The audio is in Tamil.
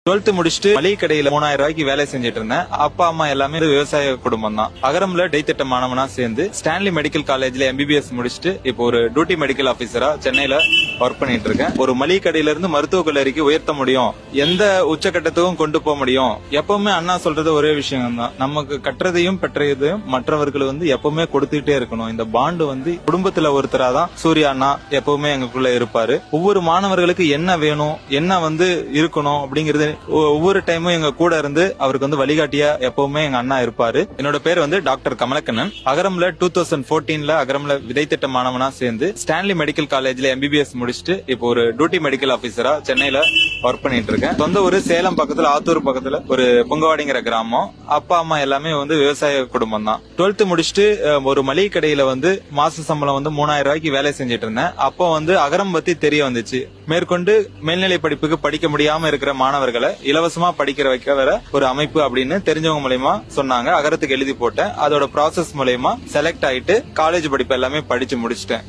12th முடிச்சுட்டு மளிகை கடையில 3000 ரூபாய்க்கு வேலை செஞ்சுட்டு இருந்தேன். அப்பா அம்மா எல்லாமே விவசாய குடும்பம் தான். அகரம்ல இடைத்திட்ட மாணவனா சேர்ந்து ஸ்டான்லி மெடிக்கல் காலேஜ்ல MBBS முடிச்சுட்டு இப்போ ஒரு டியூட்டி மெடிக்கல் ஆபீசரா சென்னையில ஒர்க் பண்ணிட்டு இருக்கேன். ஒரு மளிகை கடையில இருந்து மருத்துவக் கல்லூரிக்கு உயர்த்த முடியும், எந்த உச்சகட்டத்துக்கும் கொண்டு போக முடியும். எப்பவுமே அண்ணா சொல்றது ஒரே விஷயம் தான், நமக்கு கற்றதையும் பெற்றதையும் மற்றவர்கள் எப்பவுமே கொடுத்துட்டே இருக்கணும். இந்த பாண்டு குடும்பத்துல ஒருத்தரா தான் சூர்யா அண்ணா எப்பவுமே எங்களுக்குள்ள இருப்பாரு. ஒவ்வொரு மாணவர்களுக்கு என்ன வேணும், என்ன இருக்கணும் அப்படிங்கறது ஒவ்வொரு டைமும் எங்க கூட இருந்து அவருக்கு வழிகாட்டியா எப்பவுமே எங்க அண்ணா இருப்பாரு. என்னோட பேர் டாக்டர் கமலக்கண்ணன். அகரம்ல 2014ல அகரம்ல விதைத்திட்ட மாணவனா சேர்ந்து ஸ்டான்லி மெடிக்கல் காலேஜ்ல MBBS முடிச்சுட்டு இப்போ ஒரு டியூட்டி மெடிக்கல் ஆபீசரா சென்னையில ஒர்க் பண்ணிட்டு இருக்கேன். சொந்த ஊரு சேலம் பக்கத்துல ஆத்தூர் பக்கத்துல ஒரு புங்கவாடிங்கிற கிராமம். அப்பா அம்மா எல்லாமே விவசாய குடும்பம் தான். 12th முடிச்சுட்டு ஒரு மளிகை கடையில மாச சம்பளம் 3000 ரூபாய்க்கு வேலை செஞ்சுட்டு இருந்தேன். அப்போ அகரம் பத்தி தெரிய வந்துச்சு. மேற்கொண்டு மேல்நிலை படிப்புக்கு படிக்க முடியாம இருக்கிற மாணவர்களை இலவசமா படிக்கிற வைக்க வர ஒரு அமைப்பு அப்படின்னு தெரிஞ்சவங்க மூலமா சொன்னாங்க. அகரத்துக்கு எழுதி போட்டேன். அதோட ப்ராசஸ் மூலமா செலக்ட் ஆயிட்டு காலேஜ் படிப்பு எல்லாமே படிச்சு முடிச்சிட்டேன்.